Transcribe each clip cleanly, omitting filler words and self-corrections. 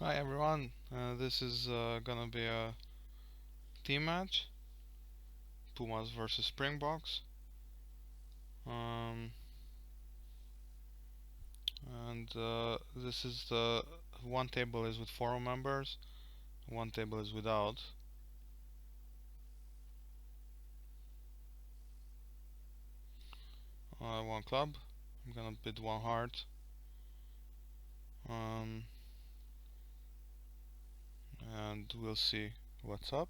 Hi everyone, this is gonna be a team match, Pumas versus Springboks, um, and this is the one table is with 4 members, one table is without. One club. I'm gonna bid one heart, um, and we'll see what's up.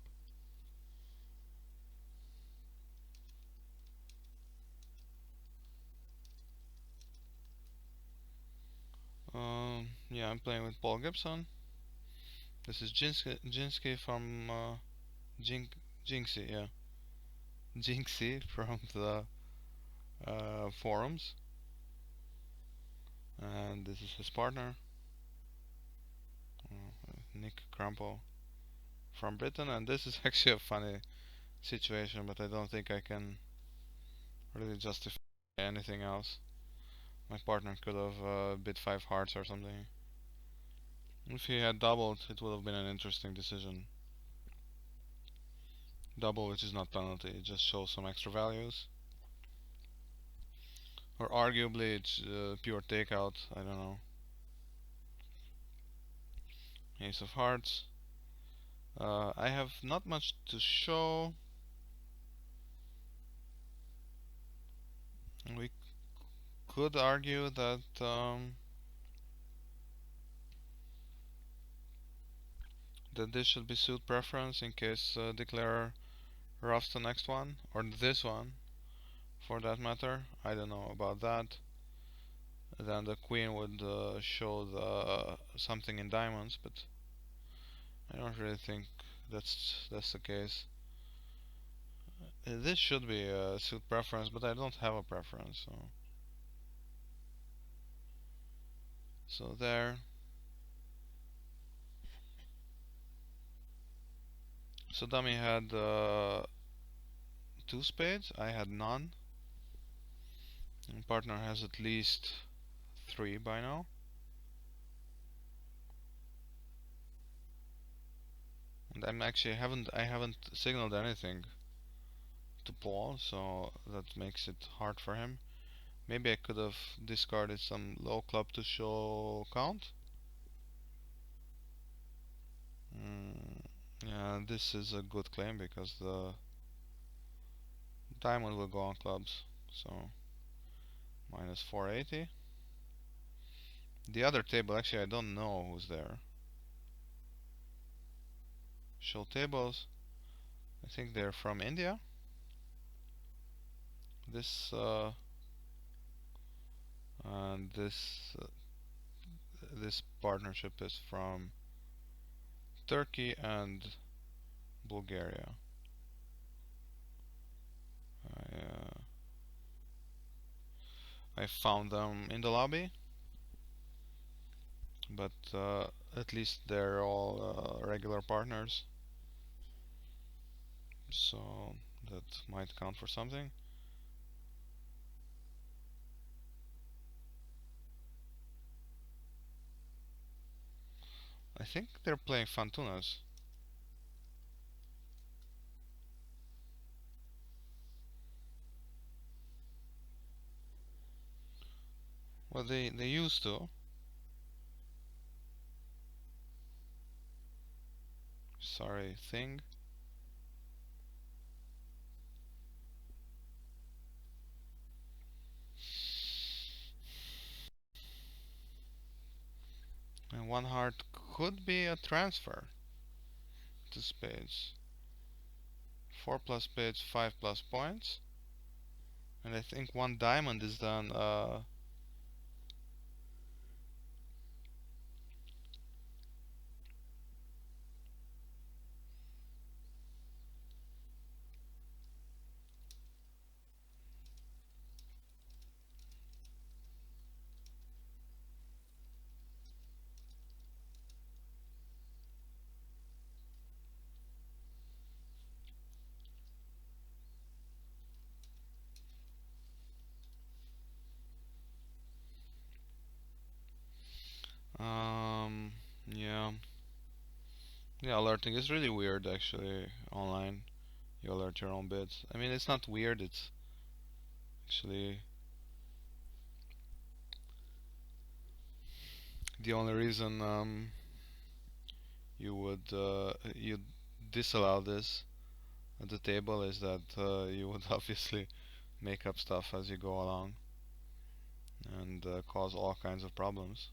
Yeah, I'm playing with Paul Gipson. This is Jinsky from Jinxie, yeah, Jinxie from the forums, and this is his partner, Nick Crampo from Britain. And this is actually a funny situation, but I don't think I can really justify anything else. My partner could have bid 5 hearts or something. If he had doubled, it would have been an interesting decision. Double, which is not penalty, it just shows some extra values. Or arguably it's pure takeout, I don't know. Ace of hearts. I have not much to show. We could argue that that this should be suit preference in case declare roughs the next one, or this one for that matter. I don't know about that. Then the queen would show the something in diamonds, but I don't really think that's the case. This should be a suit preference, but I don't have a preference, so there. So dummy had 2 spades, I had none, and partner has at least 3 by now. And I haven't signaled anything to Paul, so that makes it hard for him. Maybe I could have discarded some low club to show count. Yeah, this is a good claim because the diamond will go on clubs, so minus 480. The other table, actually I don't know who's there. Show tables. I think they're from India. This and this partnership is from Turkey and Bulgaria. I found them in the lobby, but at least they're all regular partners, so that might count for something. I think they're playing Fantunas. Well, they used to. Sorry, thing. And one heart could be a transfer to spades. 4 plus spades, 5 plus points. And I think one diamond is done. Yeah, alerting is really weird actually online. You alert your own bits. I mean, it's not weird, it's actually the only reason you disallow this at the table is that you would obviously make up stuff as you go along and cause all kinds of problems.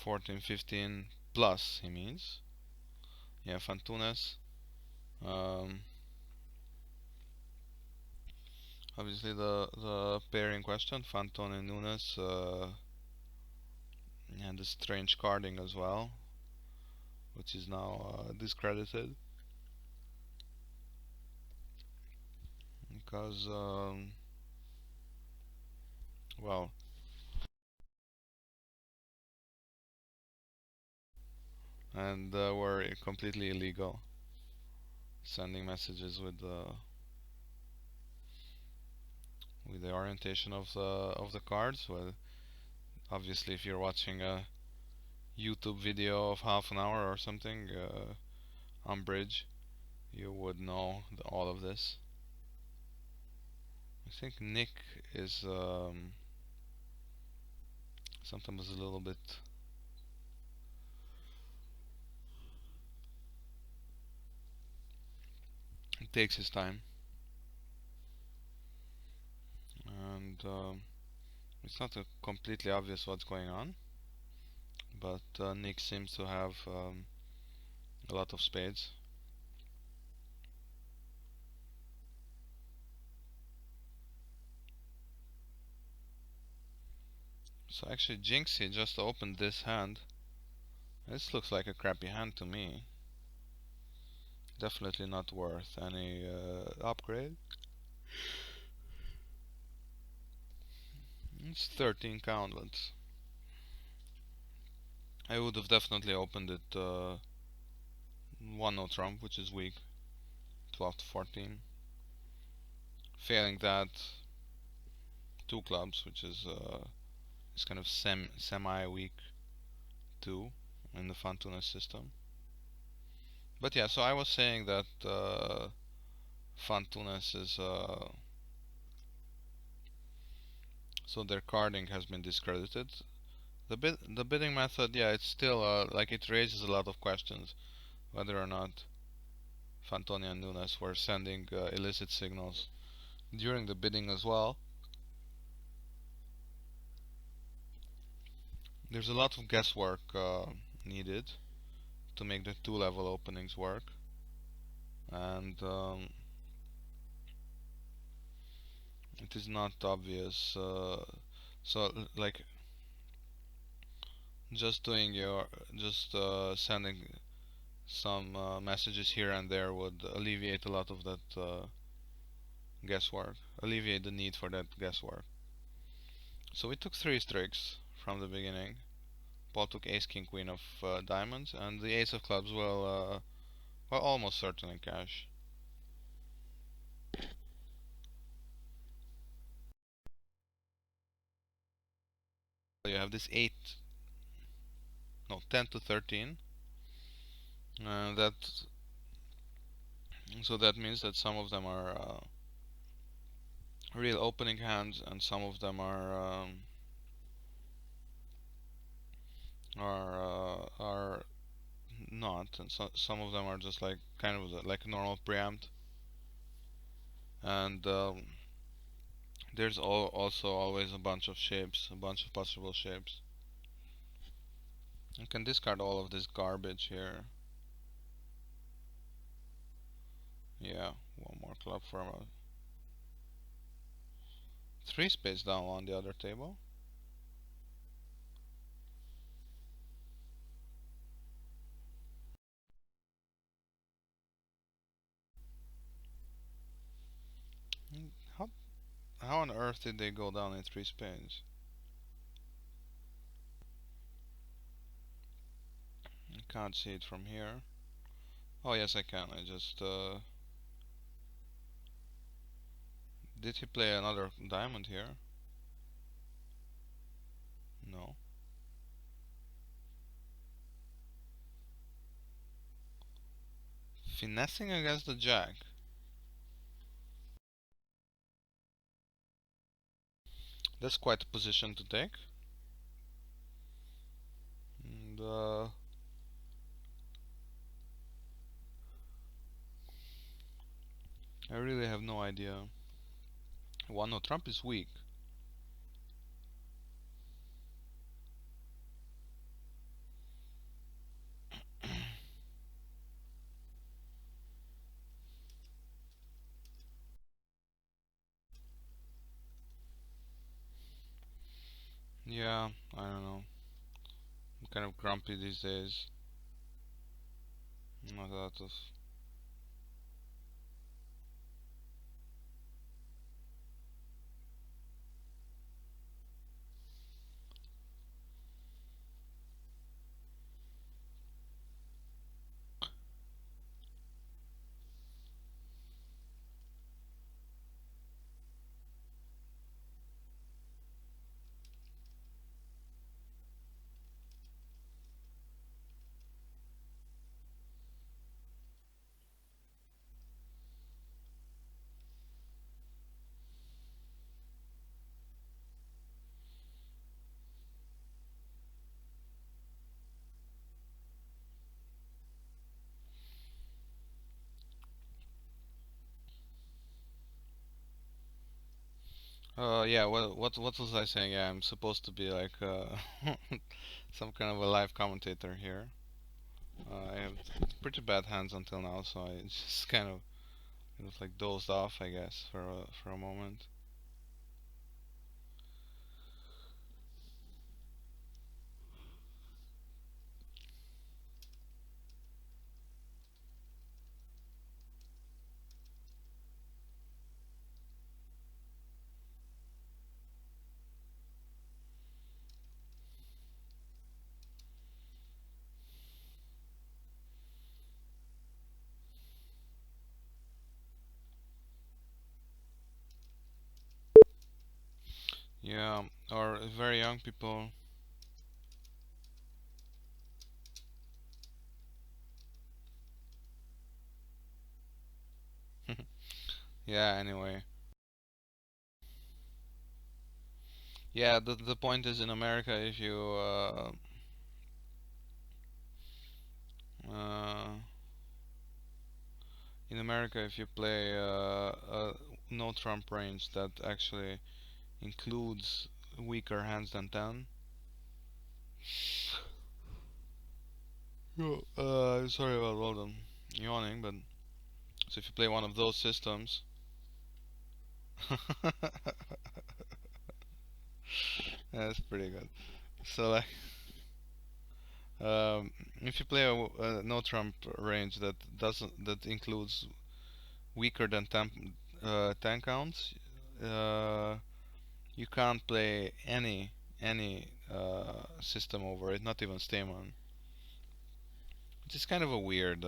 14, 15 plus, he means. Yeah, Fantunes. Um, Obviously, the pairing question, Fantone and Nunes, and the strange carding as well, which is now discredited because, well, and were completely illegal, sending messages with the orientation of the cards. Well, obviously, if you're watching a YouTube video of half an hour or something on bridge, you would know all of this. I think Nick is sometimes a little bit. It takes his time, and it's not completely obvious what's going on. But Nick seems to have a lot of spades. So actually, Jinxie just opened this hand. This looks like a crappy hand to me. Definitely not worth any upgrade. It's 13 countlets. I would have definitely opened it 1 no trump, which is weak, 12 to 14. Failing that, 2 clubs, which is kind of semi weak too in the Fantunes system. But yeah, so I was saying that Fantunes is so their carding has been discredited. The bidding method, yeah, it's still like it raises a lot of questions whether or not Fantoni and Nunes were sending illicit signals during the bidding as well. There's a lot of guesswork needed to make the two-level openings work, and it is not obvious. So, like, just doing your, just sending some messages here and there would alleviate a lot of that guesswork, alleviate the need for that guesswork. So we took 3 streaks from the beginning. Paul took ace, king, queen of diamonds, and the ace of clubs will almost certainly cash. You have this 8, no, 10 to 13. That so that means that some of them are real opening hands, and some of them are not, and so some of them are just like kind of like a normal preempt. And there's also always a bunch of shapes, a bunch of possible shapes. You can discard all of this garbage here. Yeah, one more club for a 3 space down on the other table. How how on earth did they go down in 3 spades? I can't see it from here. Oh yes, I can. I just Did he play another diamond here? No. Finessing against the jack. That's quite a position to take. And, I really have no idea. Well, no, Trump is weak. Yeah, I don't know. I'm kind of grumpy these days. Not a lot of. Yeah. What was I saying? Yeah, I'm supposed to be like some kind of a live commentator here. I have pretty bad hands until now, so I just kind of like dozed off, I guess, for a moment. Yeah, or very young people. Yeah. Anyway. Yeah. The point is in America, if you uh, in America, if you play a no trump range that actually includes weaker hands than 10. Sorry about all the yawning, but so if you play one of those systems, that's pretty good. So like, if you play a no trump range that includes weaker than 10 counts, uh, you can't play any system over it, not even Stamen. Which is kind of a weird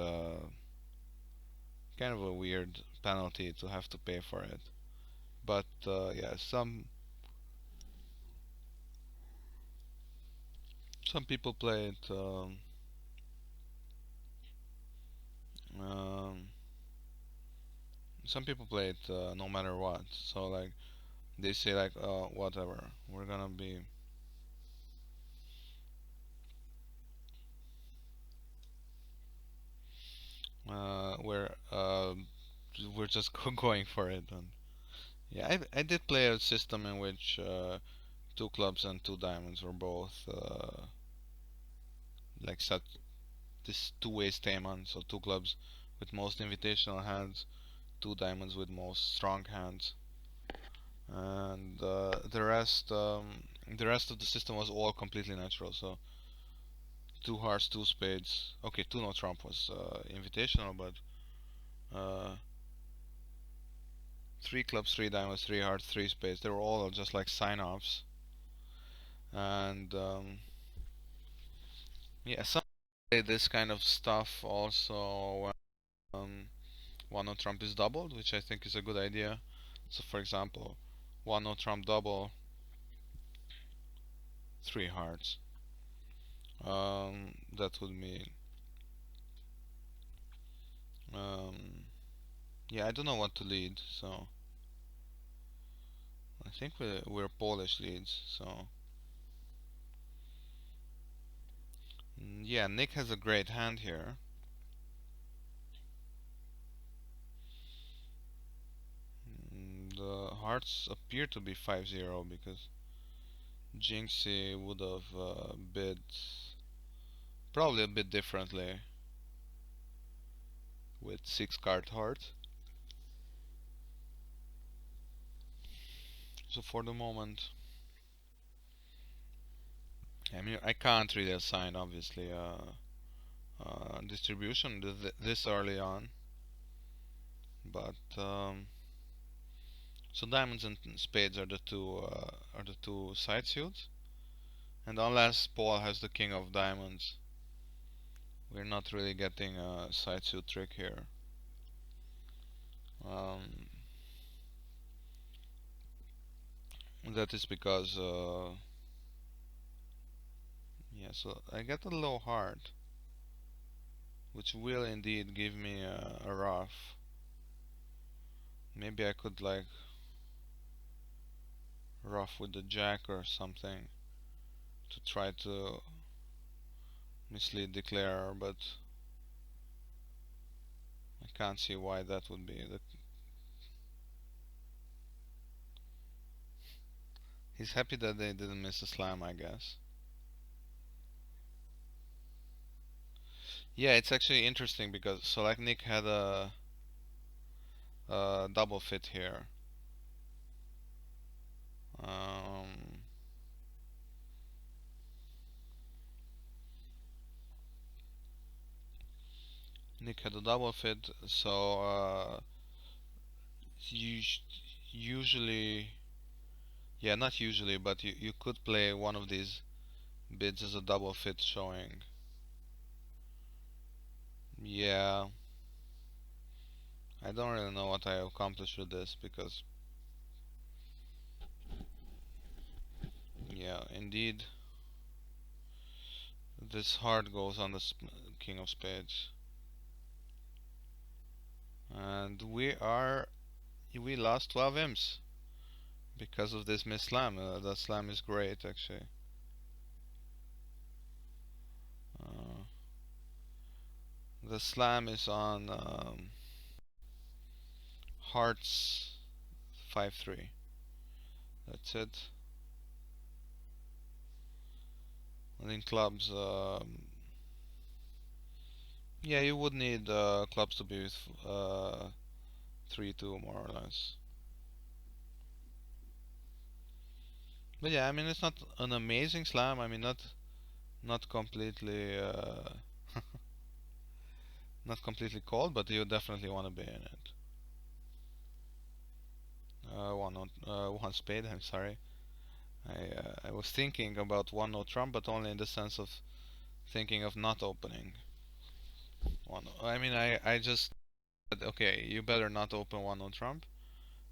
penalty to have to pay for it. But yeah, some people play it. Um, some people play it no matter what. So like they say like, whatever, we're gonna be we're we're just going for it. And yeah, I did play a system in which two clubs and two diamonds were both like such this two-way stamen. So two clubs with most invitational hands, two diamonds with most strong hands, and the rest of the system was all completely natural. So two hearts, two spades. Okay, two no trump was invitational, but uh, three clubs, three diamonds, three hearts, three spades. They were all just like sign-offs, and yeah, some say this kind of stuff also when one no trump is doubled, which I think is a good idea. So for example, one no trump double, three hearts. That would mean, um, yeah, I don't know what to lead, so I think we're Polish leads. So yeah, Nick has a great hand here. The hearts appear to be 5-0 because Jinxie would have bid probably a bit differently with 6 card hearts. So for the moment, I mean, I can't really assign obviously distribution this early on, but so diamonds and spades are the two side suits, and unless Paul has the king of diamonds, we're not really getting a side suit trick here. Um, that is because yeah, so I get a low heart, which will indeed give me a rough. Maybe I could like rough with the jack or something to try to mislead declare, but I can't see why that would be. He's happy that they didn't miss a slam, I guess. Yeah, it's actually interesting because so like Nick had a double fit here. Um, Nick had a double fit, so usually, yeah, not usually, but you could play one of these bids as a double fit showing. Yeah, I don't really know what I accomplished with this because, yeah, indeed, this heart goes on the king of spades, and we lost 12 imps because of this miss slam. That slam is great actually. Uh, the slam is on hearts 5-3. That's it. And in clubs, yeah, you would need clubs to be with 3-2 more or less. But yeah, I mean it's not an amazing slam. I mean not completely not completely cold, but you definitely want to be in it. One spade. I'm sorry. I was thinking about one no trump, but only in the sense of thinking of not opening one. I mean I just said, okay, you better not open one no trump.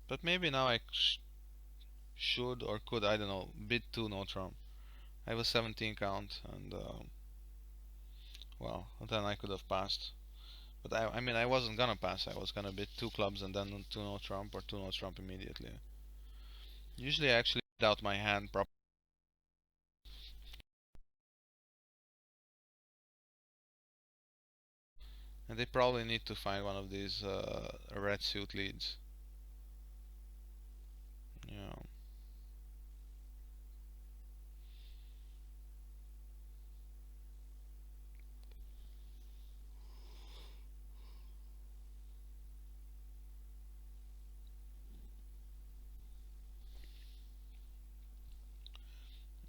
But maybe now I should or could, I don't know, bid two no trump. I have a 17 count, and well, then I could have passed. But I mean, I wasn't gonna pass. I was gonna bid two clubs and then two no trump or two no trump immediately. Usually, I actually bid out my hand properly, and they probably need to find one of these red suit leads. Yeah.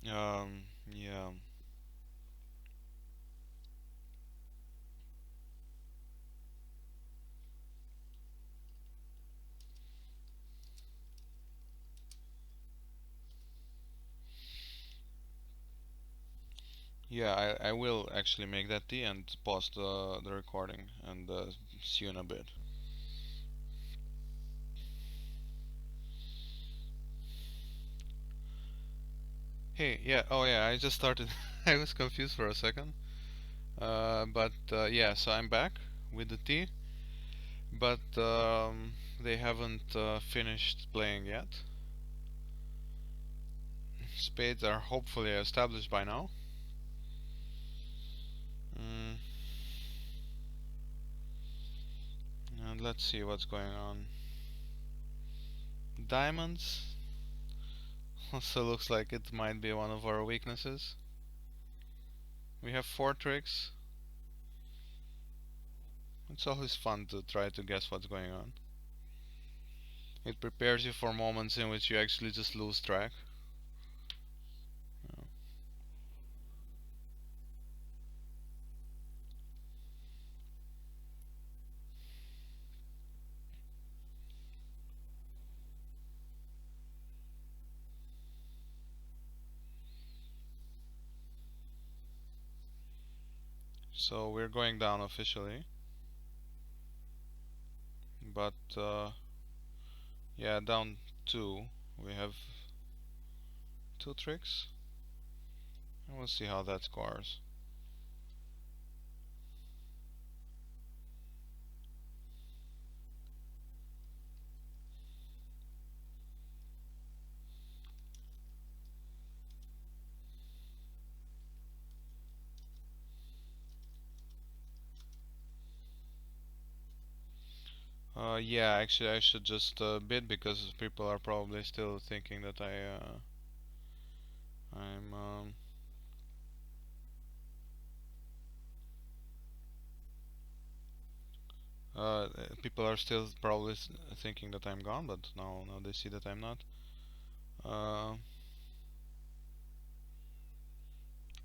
Yeah. Yeah, I will actually make that tea and pause the recording and see you in a bit. Hey, yeah, oh yeah, I just started. I was confused for a second. But yeah, so I'm back with the T, but they haven't finished playing yet. Spades are hopefully established by now. Mm, and let's see what's going on. Diamonds also looks like it might be one of our weaknesses. We have four tricks. It's always fun to try to guess what's going on. It prepares you for moments in which you actually just lose track. Yeah. So we're going down officially, but yeah, down two. We have two tricks, and we'll see how that scores. Yeah, actually, I should just bid because people are probably still thinking that I'm uh, people are still probably thinking that I'm gone, but now they see that I'm not. Uh,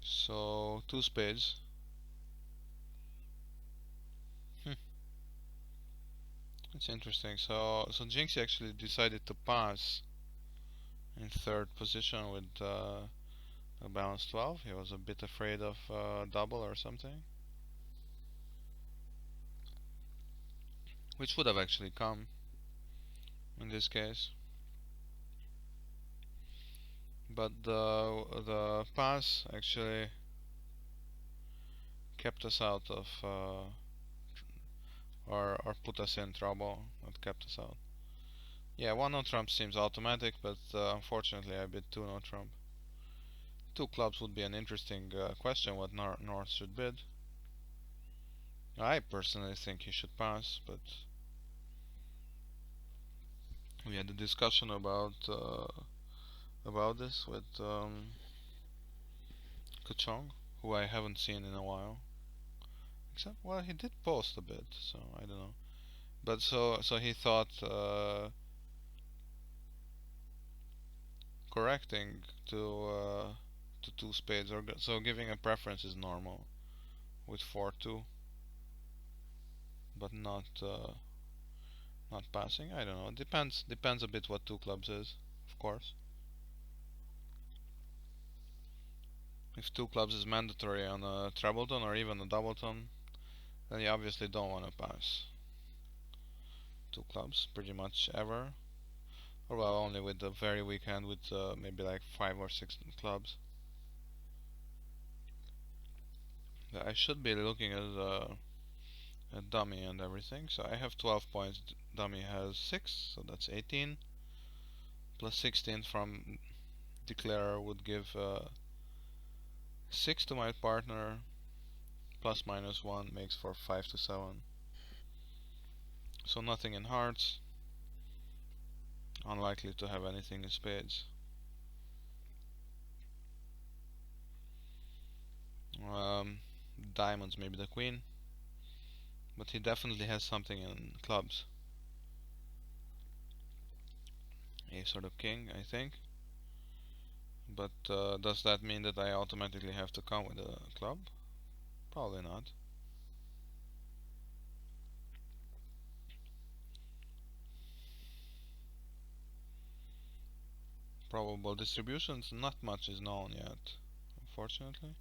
so two spades. Hmm, that's interesting. So Jinxie actually decided to pass in third position with a balance 12. He was a bit afraid of double or something, which would have actually come in this case. But the pass actually kept us out of or put us in trouble. Not kept us out. Yeah, one no trump seems automatic, but unfortunately I bid two no trump. Two clubs would be an interesting question. What North should bid. I personally think he should pass, but we had a discussion about this with Kuchong, who I haven't seen in a while. Except, well, he did post a bit, so I don't know. But so he thought correcting to two spades, or so giving a preference is normal with 4-2, but not passing. I don't know. Depends a bit what two clubs is, of course. If two clubs is mandatory on a trebleton or even a doubleton, then you obviously don't want to pass two clubs pretty much ever. Or well, only with the very weak hand with maybe like 5 or 6 clubs. I should be looking at a dummy and everything. So I have 12 points. Dummy has 6, so that's 18. Plus 16 from declarer would give 6 to my partner. Plus minus 1 makes for 5 to 7. So nothing in hearts. Unlikely to have anything in spades. Um, Diamonds, maybe the queen. But he definitely has something in clubs. A sort of king, I think. But does that mean that I automatically have to come with a club? Probably not. Probable distributions, not much is known yet, unfortunately.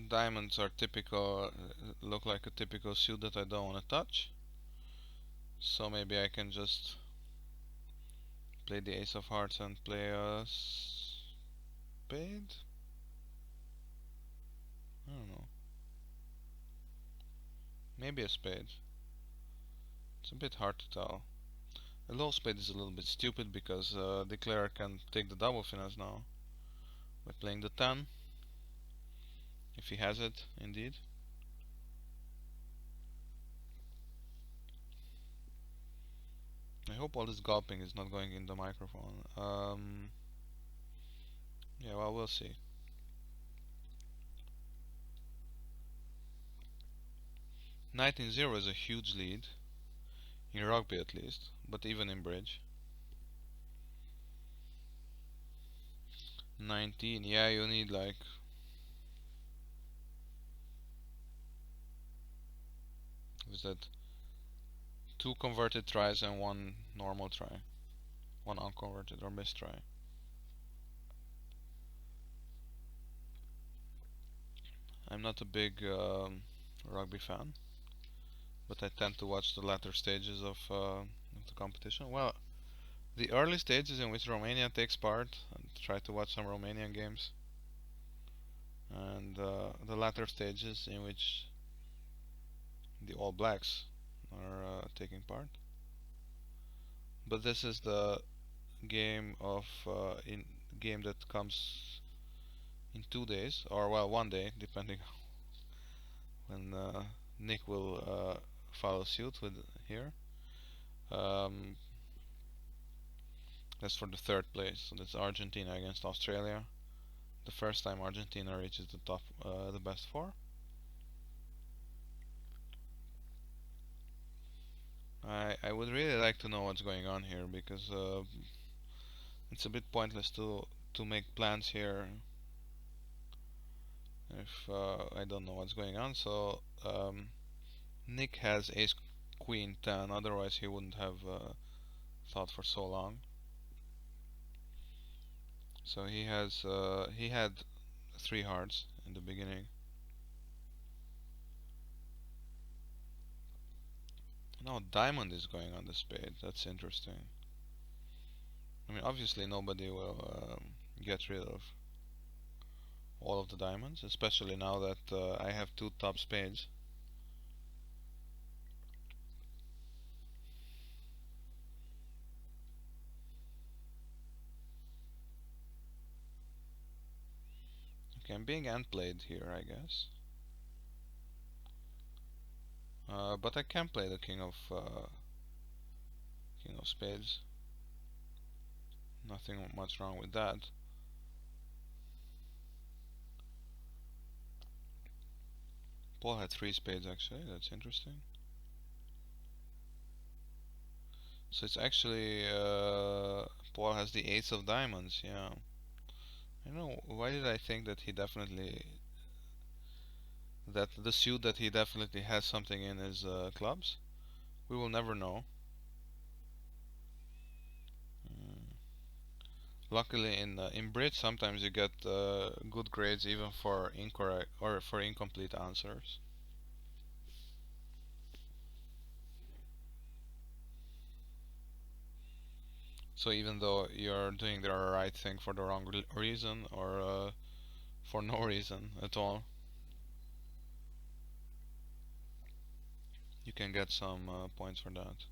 Diamonds are typical, look like a typical suit that I don't want to touch. So maybe I can just play the ace of hearts and play a spade? I don't know. Maybe a spade. It's a bit hard to tell. A low spade is a little bit stupid because declarer can take the double finesse now by playing the 10, if he has it, indeed. I hope all this gulping is not going in the microphone. Yeah, well, we'll see. Knight in 0 is a huge lead, in rugby at least, but even in bridge. 19, yeah, you need like... Is that 2 converted tries and 1 normal try? 1 unconverted or missed try. I'm not a big rugby fan, but I tend to watch the latter stages of the competition. Well, the early stages in which Romania takes part, and try to watch some Romanian games, and the latter stages in which the All Blacks are taking part. But this is the game of in game that comes in 2 days, or well, 1 day, depending when Nick will follow suit with here. Um, that's for the third place. So that's Argentina against Australia. The first time Argentina reaches the top, the best four. I would really like to know what's going on here because it's a bit pointless to make plans here if I don't know what's going on. So Nick has ace queen 10, otherwise he wouldn't have thought for so long. So he had 3 hearts in the beginning. Now diamond is going on the spade. That's interesting. I mean, obviously nobody will get rid of all of the diamonds, especially now that I have 2 top spades. Okay, I'm being end played here, I guess. But I can play the king of spades. Nothing much wrong with that. Paul had 3 spades actually. That's interesting. So it's actually Paul has the ace of diamonds. Yeah. I don't know why did I think that the suit that he definitely has something in his clubs. We will never know. Mm. Luckily, in bridge, sometimes you get good grades even for incorrect or for incomplete answers. So even though you're doing the right thing for the wrong reason or for no reason at all, you can get some points for that.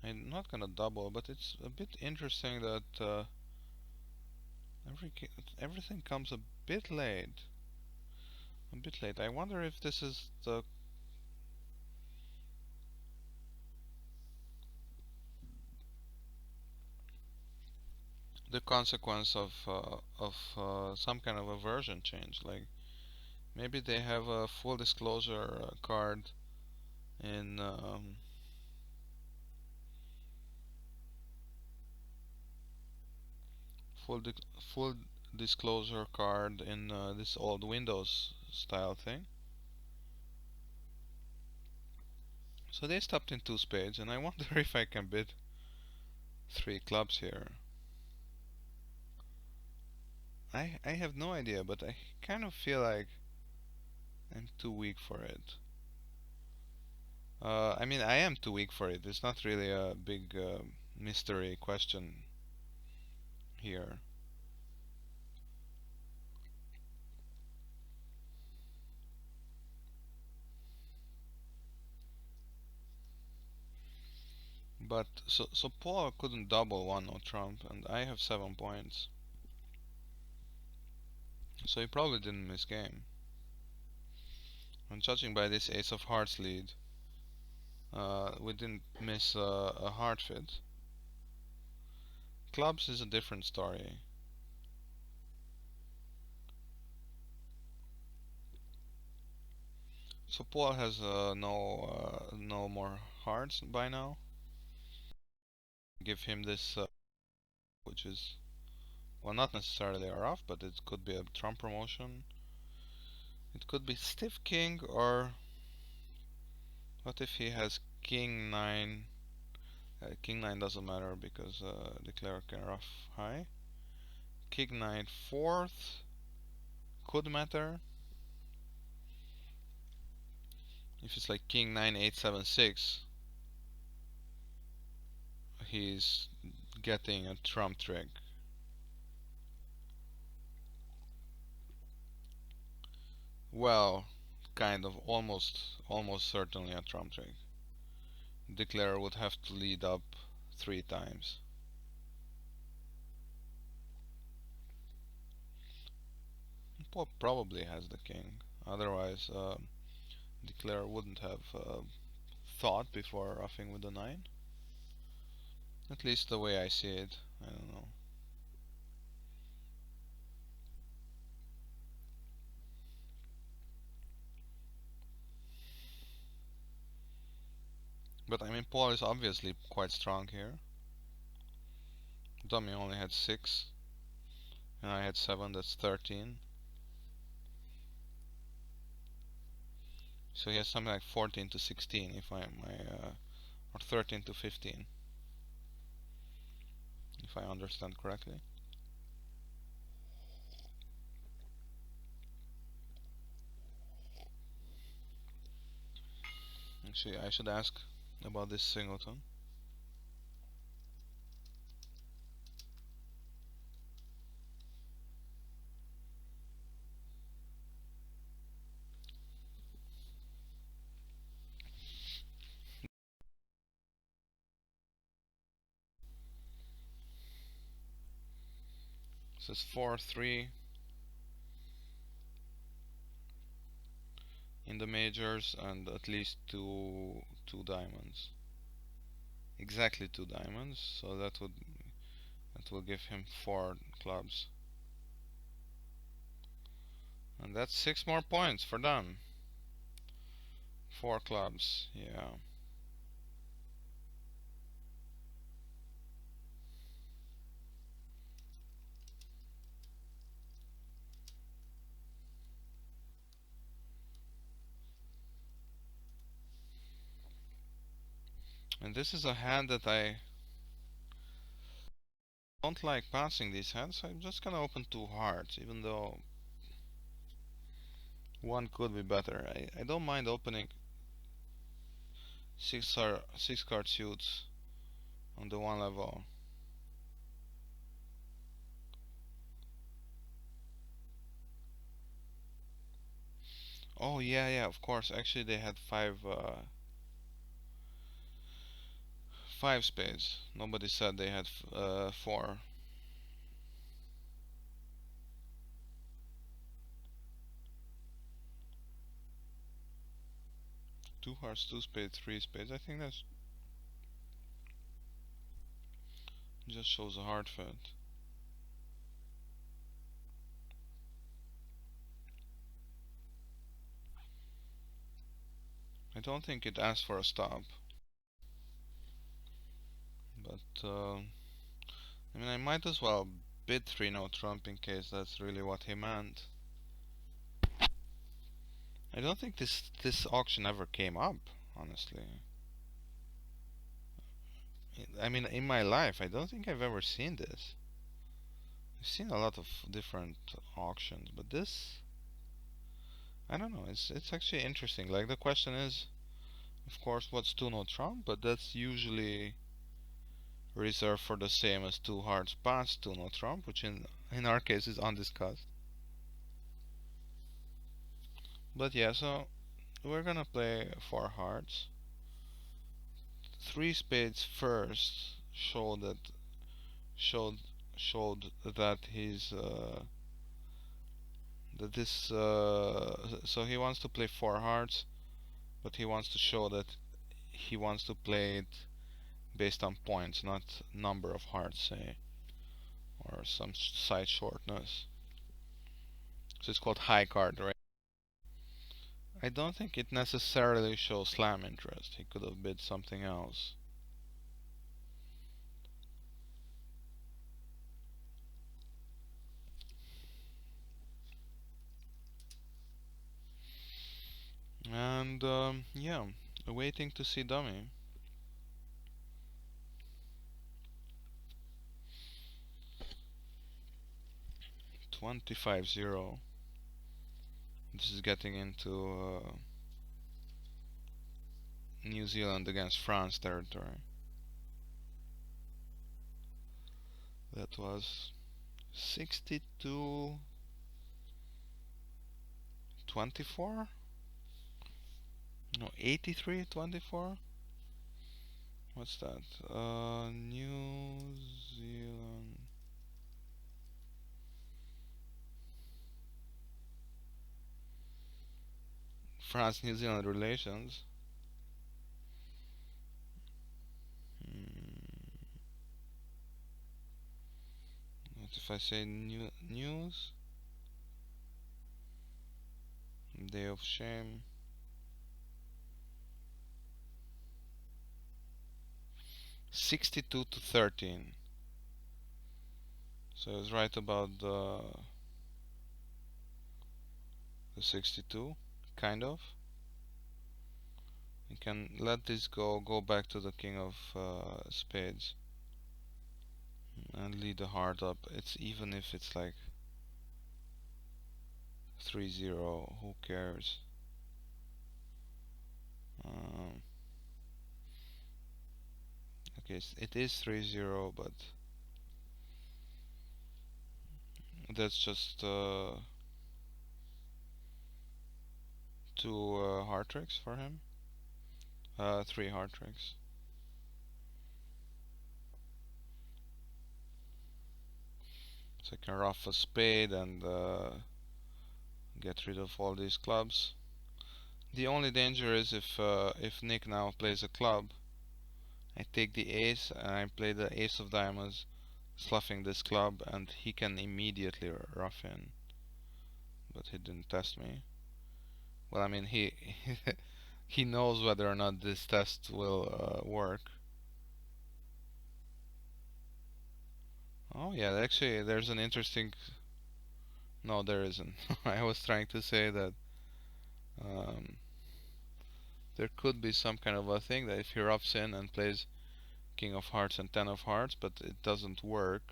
I'm not gonna double, but it's a bit interesting that everything comes a bit late. A bit late. I wonder if this is the consequence of some kind of a version change. Like maybe they have a full disclosure card in full di full disclosure card in this old Windows style thing. So they stopped in two spades, and I wonder if I can bid three clubs here. I have no idea, but I kind of feel like I'm too weak for it. I mean, I am too weak for it. It's not really a big mystery question here. But so Paul couldn't double one no trump, and I have 7 points. So he probably didn't miss game. And judging by this ace of hearts lead, we didn't miss a heart fit. Clubs is a different story. So Paul has no more hearts by now. Give him this, which is, well, not necessarily a rough, but it could be a trump promotion. It could be stiff king, or what if he has king 9? King 9 doesn't matter because declare can rough high. King 9 fourth could matter. If it's like king 9 8 7 6, he's getting a trump trick. Well, kind of, almost certainly a trump trick. Declare would have to lead up 3 times. Paul probably has the king. Otherwise, Declare wouldn't have thought before roughing with the 9. At least the way I see it. I don't know. But I mean, Paul is obviously quite strong here. Dummy only had 6, and I had 7, that's 13. So he has something like 14 to 16, if I am or 13 to 15, if I understand correctly. Actually, I should ask about this singleton. It says 4-3 in the majors and at least two diamonds. Exactly 2 diamonds, so that will give him 4 clubs. And that's 6 more points for them. 4 clubs, yeah. And this is a hand that I don't like passing these hands, so I'm just gonna open 2 hearts, even though one could be better. I don't mind opening 6 card suits on the one level. Oh yeah, of course. Actually, they had 5 spades. Nobody said they had 4. 2 hearts, 2 spades, 3 spades. I think that's just shows a hard fit. I don't think it asked for a stop, but I mean, I might as well bid 3 no trump in case that's really what he meant. I don't think this auction ever came up, honestly. I mean, in my life, I don't think I've ever seen this. I've seen a lot of different auctions, but this, I don't know. It's actually interesting. Like the question is, of course, what's two no trump? But that's usually reserved for the same as two hearts past two no trump, which in our case is undiscussed. But yeah, so we're gonna play four hearts. Three spades first showed showed that he's that this so he wants to play four hearts, but he wants to show that he wants to play it based on points, not number of hearts, say, or some side shortness. So it's called high card, right? I don't think it necessarily shows slam interest. He could have bid something else. And yeah, waiting to see dummy. 25-0. This is getting into New Zealand against France territory. That was 62-24? No, 83-24? What's that? New Zealand. France-New Zealand relations. What if I say news? Day of shame. 62-13. So I was right about the 62, kind of. You can let this go back to the king of spades and lead the heart up. It's even if it's like 3-0, who cares? Okay, it is 3-0, but that's just two heart tricks for him. Three heart tricks. So I can ruff a spade and get rid of all these clubs. The only danger is if Nick now plays a club, I take the ace and I play the ace of diamonds, sluffing this club, and he can immediately ruff in. But he didn't test me. Well, I mean, he he knows whether or not this test will work. Oh yeah, actually, there's an interesting. No, there isn't. I was trying to say that um, there could be some kind of a thing that if he roughs in and plays King of Hearts and Ten of Hearts, but it doesn't work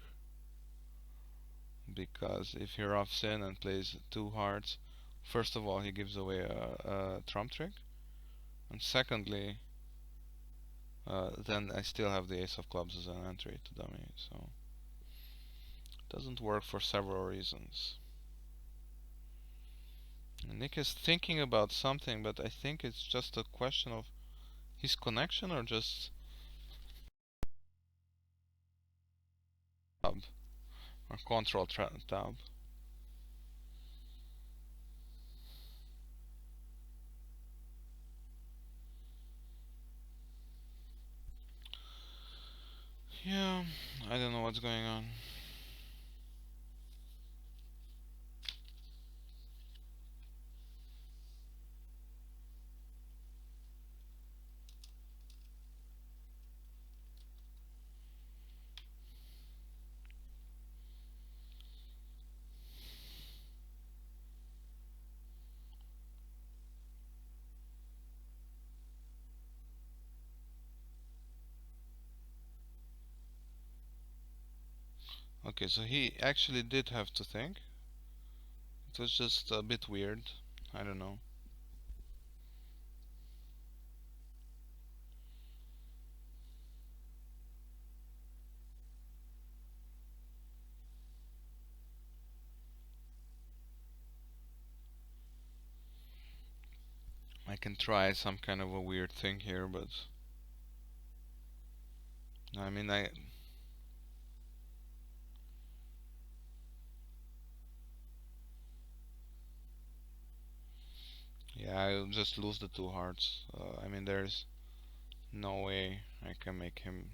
because if he roughs in and plays two hearts, first of all, he gives away a trump trick, and secondly, then I still have the Ace of Clubs as an entry to dummy, so it doesn't work for several reasons. Nick is thinking about something, but I think it's just a question of his connection or just tab or control tab. Yeah, I don't know what's going on. Okay, so he actually did have to think. It was just a bit weird. I don't know. I can try some kind of a weird thing here, but I mean, yeah, I'll just lose the two hearts. I mean, there's no way I can make him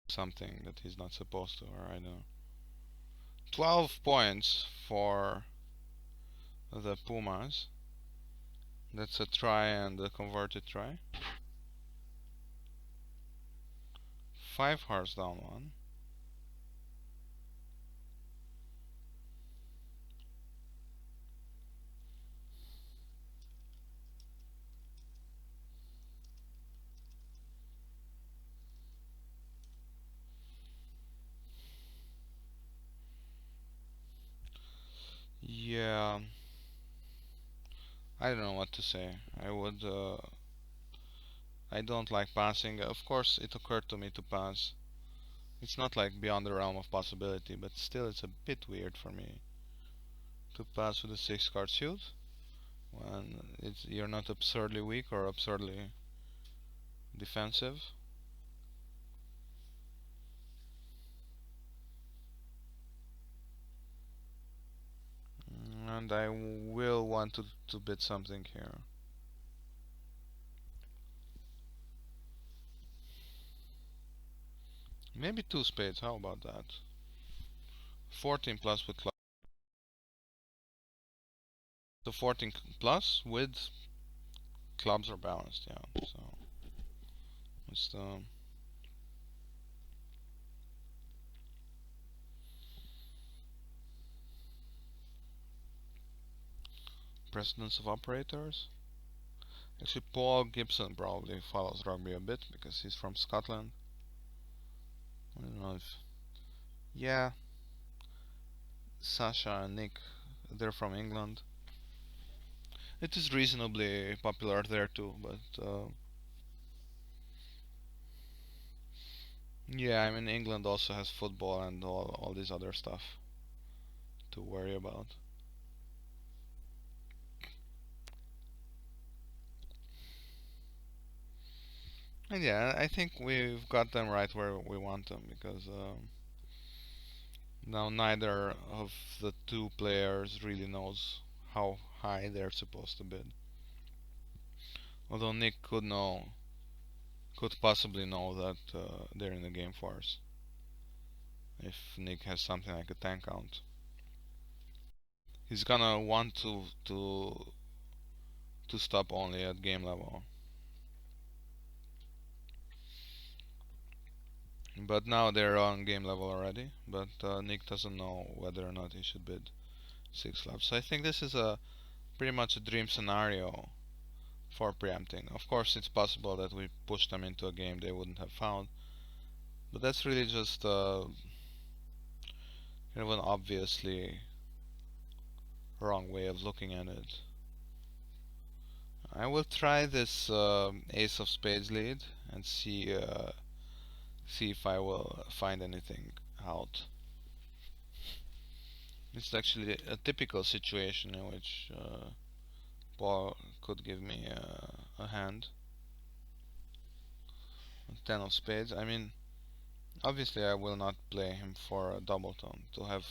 something that he's not supposed to, or I don't know. 12 points for the Pumas. That's a try and a converted try. 5 hearts down one. Yeah, I don't know what to say. I don't like passing. Of course, it occurred to me to pass. It's not like beyond the realm of possibility, but still it's a bit weird for me to pass with a 6 card suit when you're not absurdly weak or absurdly defensive. And I will want to bid something here. Maybe 2 spades, how about that? 14 plus with clubs. So 14 plus with clubs are balanced, yeah. So it's the precedence of operators. Actually, Paul Gipson probably follows rugby a bit because he's from Scotland. I don't know if. Yeah, Sasha and Nick, they're from England. It is reasonably popular there too, but yeah, I mean, England also has football and all this other stuff to worry about. And yeah, I think we've got them right where we want them because now neither of the two players really knows how high they're supposed to bid. Although Nick could possibly know that they're in the game for us if Nick has something like a tank count. He's gonna want to stop only at game level. But now they're on game level already. But Nick doesn't know whether or not he should bid 6 clubs. So I think this is a pretty much a dream scenario for preempting. Of course, it's possible that we push them into a game they wouldn't have found, but that's really just kind of an obviously wrong way of looking at it. I will try this Ace of Spades lead and see if I will find anything out. It's actually a typical situation in which Paul could give me a hand. 10 of spades. I mean, obviously I will not play him for a doubleton to have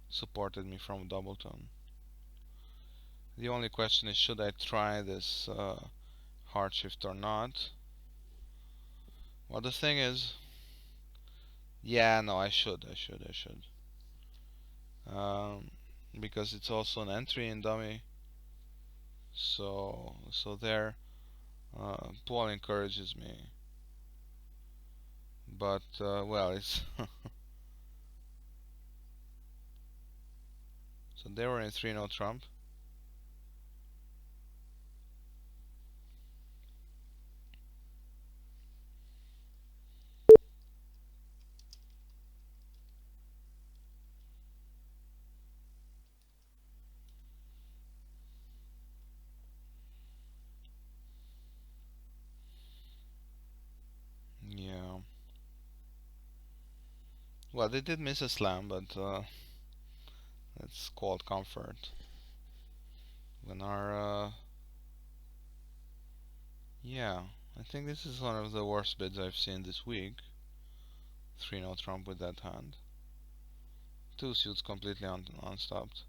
supported me from doubleton. The only question is, should I try this hard shift or not? Well, the thing is, yeah, no, I should. Um, because it's also an entry in dummy. So there, Paul encourages me, but well, it's so they were in 3-0 trump. Well, they did miss a slam, but it's called comfort. When our yeah, I think this is one of the worst bids I've seen this week. 3-0 trump with that hand. Two suits completely unstopped.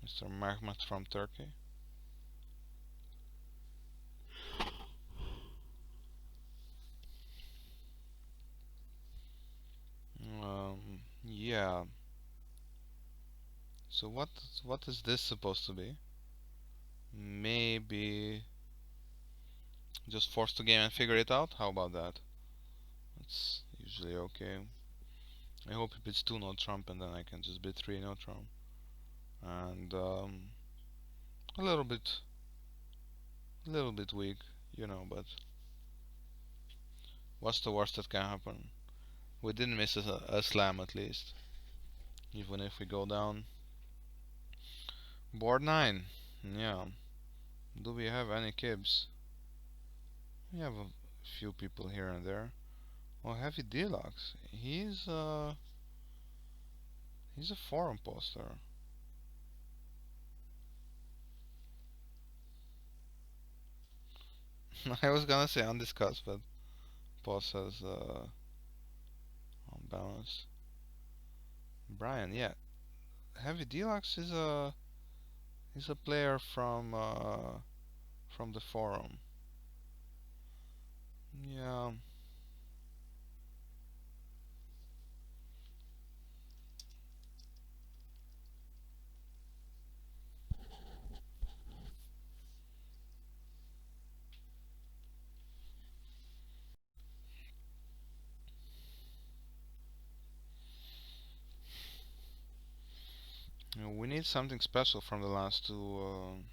Mr. Mehmet from Turkey. Yeah. So what is this supposed to be? Maybe just force the game and figure it out? How about that? That's usually okay. I hope he bids 2-0 trump and then I can just bid 3-0 trump. And a little bit weak, but what's the worst that can happen? We didn't miss a slam at least. Even if we go down. Board 9. Yeah. Do we have any kibs? We have a few people here and there. Oh, Heavy Deluxe. He's a forum poster. I was gonna say undiscussed, but Paul says unbalanced. Brian, yeah. Heavy Deluxe is a player from the forum. Yeah. We need something special from the last two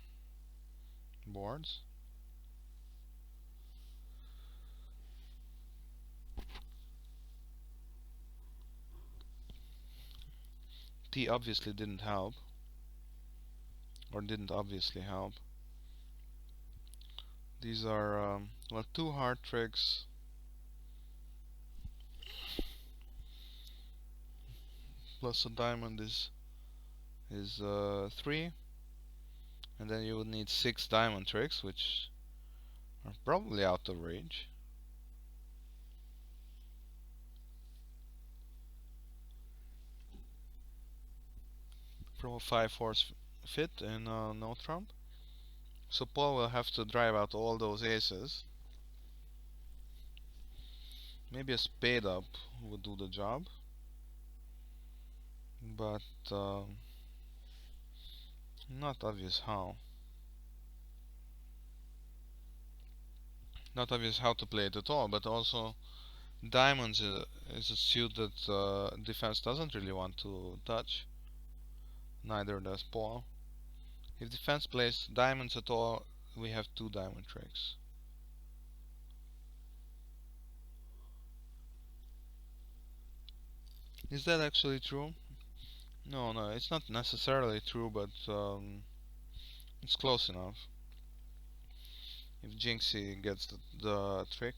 boards. T obviously didn't help, or didn't obviously help. These are well, two hard tricks. Plus a diamond is 3, and then you would need 6 diamond tricks, which are probably out of range. From a 5-horse fit in no trump. So Paul will have to drive out all those aces. Maybe a spade up would do the job, but not obvious how. Not obvious how to play it at all, but also diamonds is a suit that defense doesn't really want to touch. Neither does Paul. If defense plays diamonds at all, we have 2 diamond tricks. Is that actually true? No, it's not necessarily true, but it's close enough. If Jinxie gets the trick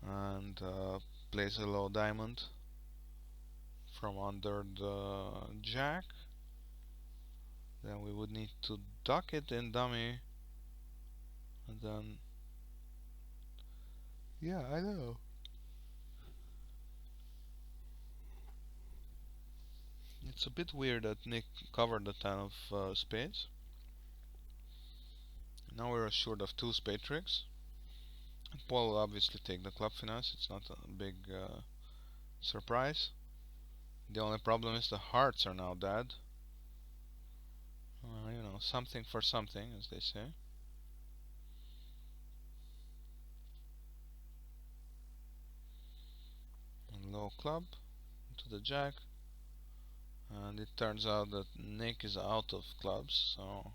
and plays a low diamond from under the jack, then we would need to duck it in dummy, and then yeah, I know. It's a bit weird that Nick covered the 10 of spades. Now we're assured of 2 spade tricks. Paul will obviously take the club finesse, it's not a big surprise. The only problem is the hearts are now dead. Something for something, as they say. And low club to the jack. And it turns out that Nick is out of clubs, so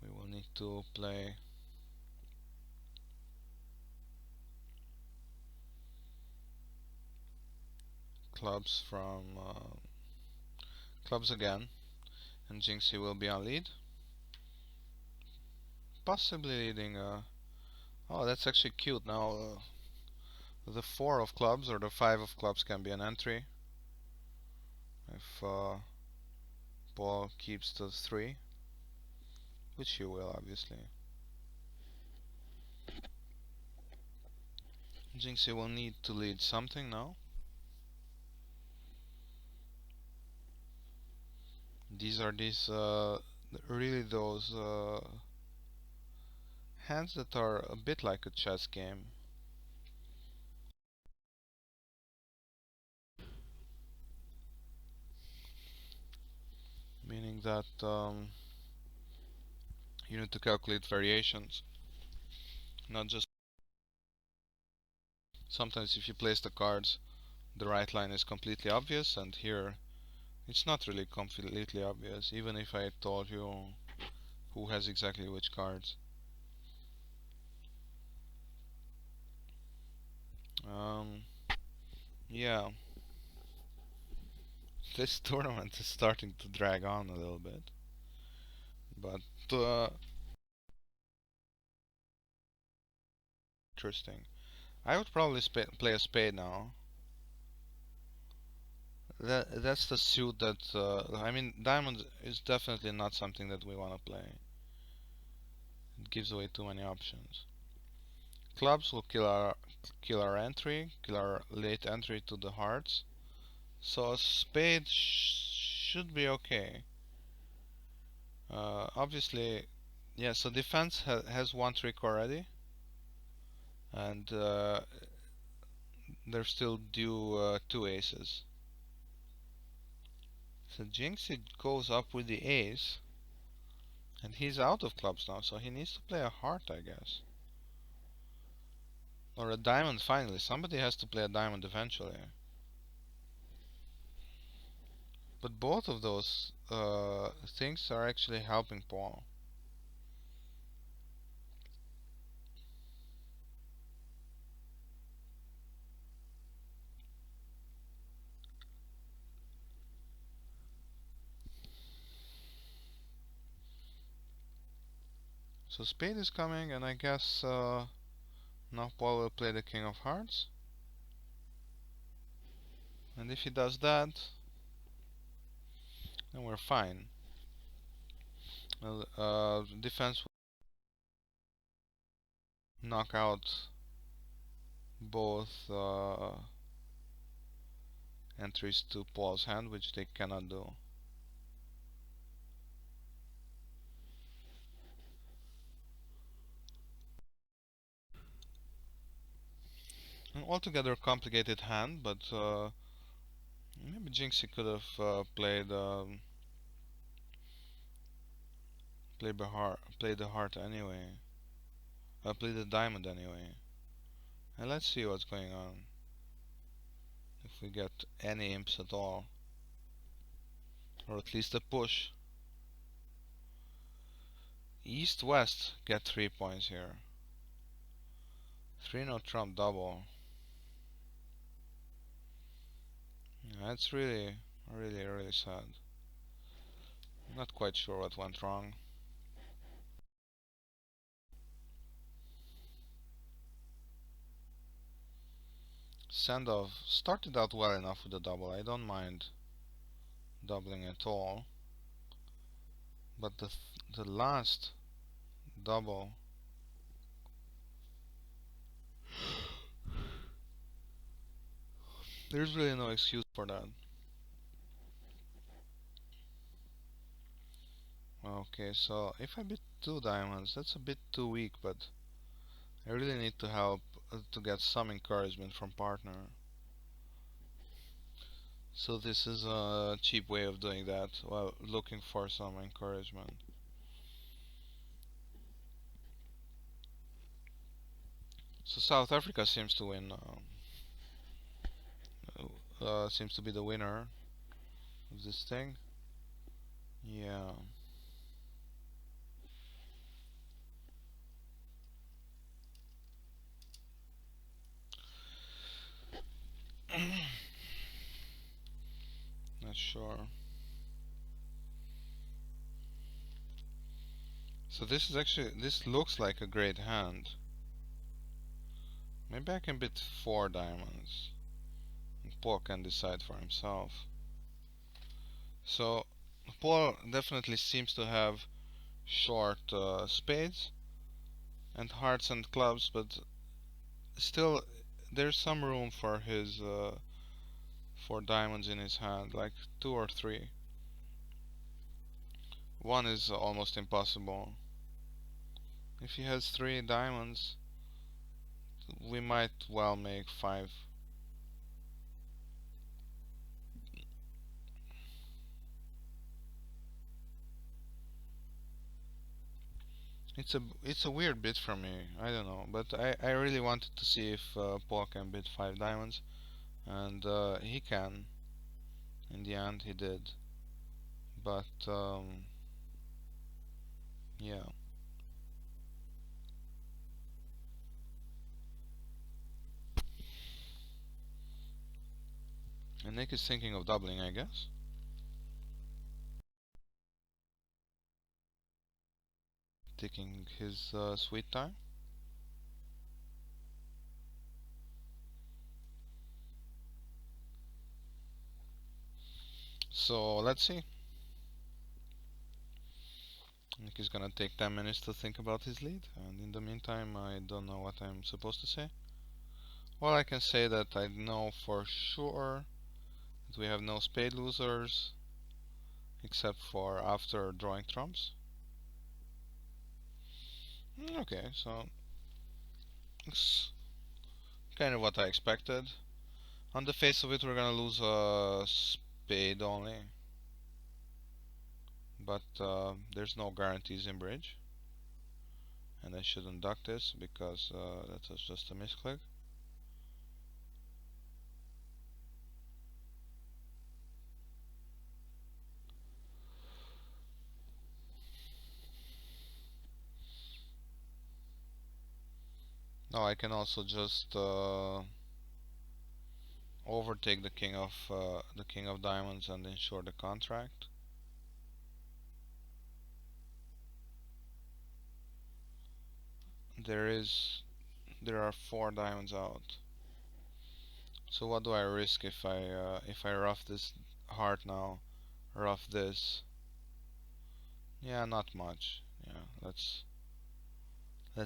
we will need to play clubs from clubs again, and Jinxie will be on lead, possibly leading. Oh, that's actually cute. Now The 4 of clubs or the 5 of clubs can be an entry if Paul keeps the 3, which he will obviously. Jinxie will need to lead something now. These are really those hands that are a bit like a chess game. Meaning that you need to calculate variations, not just sometimes if you place the cards the right line is completely obvious, and here it's not really completely obvious, even if I told you who has exactly which cards. Yeah, this tournament is starting to drag on a little bit, but interesting. I would probably play a spade now. That's the suit that I mean, diamond is definitely not something that we want to play. It gives away too many options. Clubs will kill our entry, kill our late entry to the hearts. So a spade should be okay. Obviously, yeah. So defense has one trick already, and they're still due 2 aces. So Jinxie goes up with the ace, and he's out of clubs now, so he needs to play a heart, I guess. Or a diamond finally. Somebody has to play a diamond eventually. But both of those things are actually helping Paul. So spade is coming, and I guess now Paul will play the king of hearts. And if he does that, then we're fine. Defense will knock out both entries to Paul's hand, which they cannot do. An altogether complicated hand, but maybe Jinxie could have played the heart anyway. Played the diamond anyway. And let's see what's going on. If we get any imps at all. Or at least a push. East-West get 3 points here. 3 no trump double. That's really, really sad. Not quite sure what went wrong. Send-off started out well enough with the double. I don't mind doubling at all. But the last double, there's really no excuse for that. Okay, so if I bid 2 diamonds, that's a bit too weak, but I really need to help to get some encouragement from partner. So this is a cheap way of doing that, well, looking for some encouragement. So South Africa seems to win, seems to be the winner of this thing. Yeah. Not sure. So this looks like a great hand. Maybe I can bid 4 diamonds. And Paul can decide for himself. So Paul definitely seems to have short spades and hearts and clubs, but still there's some room for his for diamonds in his hand, like 2 or 3. One is almost impossible. If he has 3 diamonds, we might well make 5. It's a weird bid for me. I don't know, but I really wanted to see if Paul can bid 5 diamonds, and he can. In the end, he did. But yeah, and Nick is thinking of doubling, I guess, taking his sweet time. So let's see. Nick is gonna take 10 minutes to think about his lead, and in the meantime, I don't know what I'm supposed to say. Well, I can say that I know for sure that we have no spade losers, except for after drawing trumps. Okay, so it's kind of what I expected. On the face of it, we're gonna lose a spade only, but there's no guarantees in bridge, and I shouldn't duck this because that was just a misclick. Now I can also just overtake the king of diamonds and ensure the contract. There are 4 diamonds out. So what do I risk if I ruff this heart now, ruff this? Yeah, not much. Yeah, let's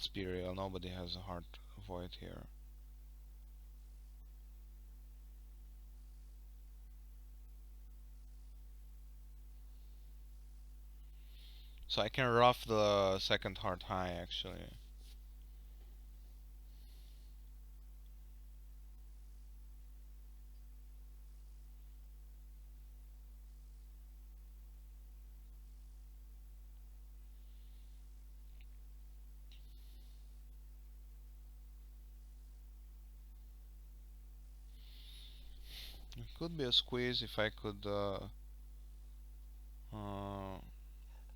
be real. Nobody has a heart void here. So I can ruff the second heart high actually. It could be a squeeze if I could uh,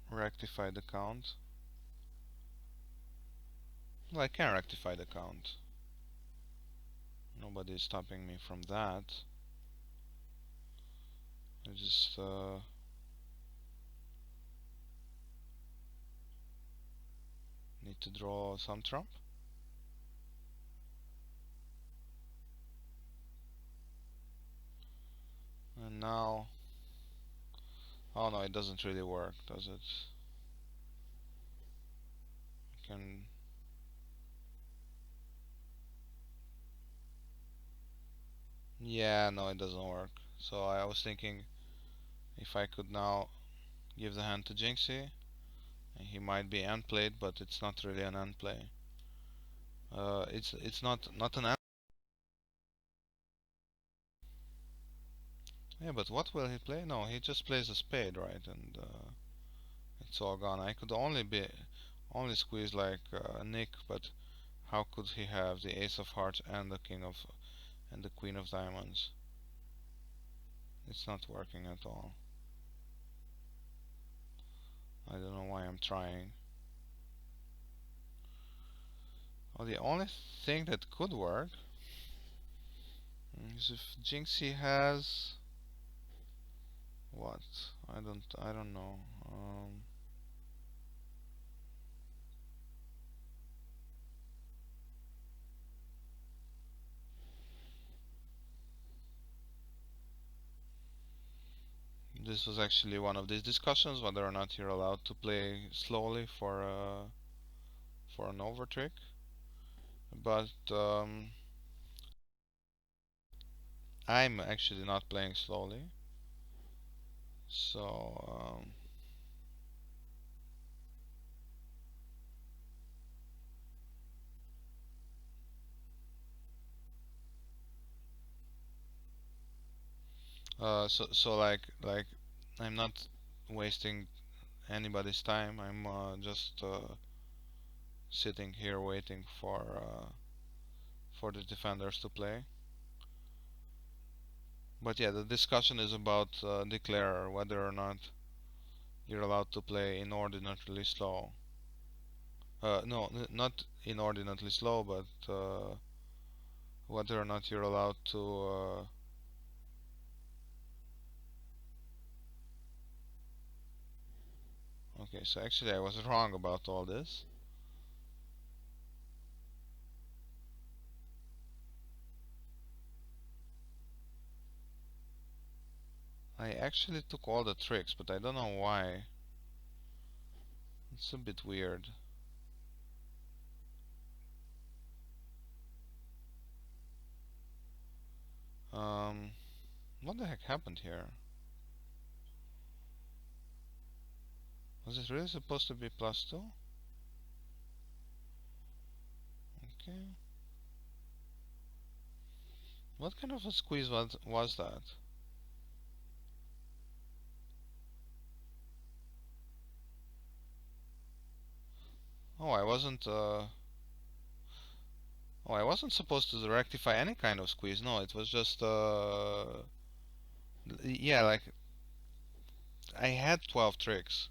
rectify the count. Well, I can rectify the count. Nobody is stopping me from that. I just need to draw some trump. And now, oh no, it doesn't really work, does it? Can Yeah, no, it doesn't work. So I was thinking if I could now give the hand to Jinxie, he might be end played, but it's not really an end play. It's not an end. Yeah, but what will he play? No, he just plays a spade, right? And it's all gone. I could only squeeze like Nick, but how could he have the ace of hearts and the king of and the queen of diamonds? It's not working at all. I don't know why I'm trying. Well, the only thing that could work is if Jinxie has what? I don't know. this was actually one of these discussions, whether or not you're allowed to play slowly for an over trick. But I'm actually not playing slowly. So like I'm not wasting anybody's time. I'm just sitting here waiting for the defenders to play. But yeah, the discussion is about declare whether or not you're allowed to play inordinately slow. No, not inordinately slow, but whether or not you're allowed to. Okay, so actually I was wrong about all this. I actually took all the tricks, but I don't know why. It's a bit weird. Um, what the heck happened here? Was it really supposed to be +2? Okay. What kind of a squeeze was that? Oh, I wasn't. Oh, I wasn't supposed to rectify any kind of squeeze. No, it was just. Yeah, like I had 12 tricks.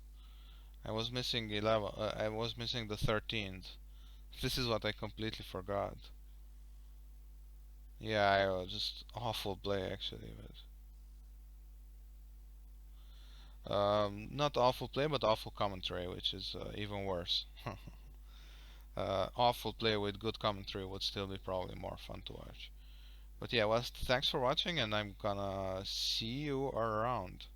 I was missing 11. I was missing the 13th. This is what I completely forgot. Yeah, I was just awful play actually, but not awful play, but awful commentary, which is even worse. Awful play with good commentary would still be probably more fun to watch. But yeah, well, thanks for watching, and I'm gonna see you around.